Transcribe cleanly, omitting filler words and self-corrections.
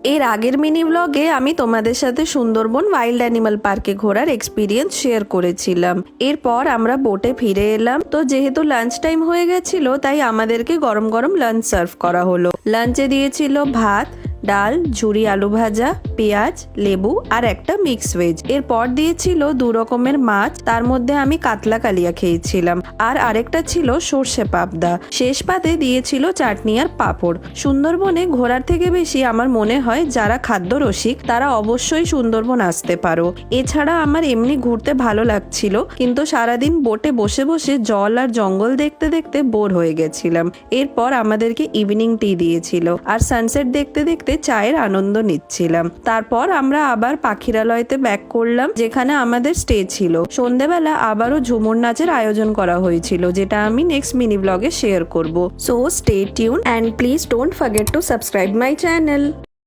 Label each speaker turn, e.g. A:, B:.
A: এর আগের মিনি ব্লগে আমি তোমাদের সাথে সুন্দরবন ওয়াইল্ড অ্যানিমাল পার্কে ঘোরার এক্সপিরিয়েন্স শেয়ার করেছিলাম। এরপর আমরা বোটে ফিরে এলাম। তো যেহেতু লাঞ্চ টাইম হয়ে গেছিল, তাই আমাদেরকে গরম গরম লাঞ্চ সার্ভ করা হলো। লাঞ্চে দিয়েছিল ভাত, ডাল, ঝুরি আলু ভাজা, পেঁয়াজ, লেবু আর একটা মিক্স ভেজ। এরপর দিয়েছিল 2 রকমের মাছ, তার মধ্যে আমি কাতলা কালিয়া খেয়েছিলাম, আর আরেকটা ছিল সর্ষে পাবদা। শেষ পাতে দিয়েছিল চাটনি আর পাঁপড়। সুন্দরবনে ঘোরার থেকে বেশি আমার মনে হয় যারা খাদ্য রসিক তারা অবশ্যই সুন্দরবন আসতে পারো। এছাড়া আমার এমনি ঘুরতে ভালো লাগছিল, কিন্তু সারাদিন বোটে বসে বসে জল আর জঙ্গল দেখতে দেখতে বোর হয়ে গেছিলাম। এরপর আমাদেরকে ইভিনিং টি দিয়েছিল, আর সানসেট দেখতে দেখতে চায়ের আনন্দ নিচ্ছিলাম। তারপর আমরা আবার পাখিরালয়তে ব্যাক করলাম, যেখানে আমাদের স্টে ছিল। সন্ধেবেলা আবারও ঝুমুর নাচের আয়োজন করা হয়েছিল, যেটা আমি নেক্সট মিনি ব্লগে শেয়ার করব। So stay tune and please don't forget to subscribe my channel.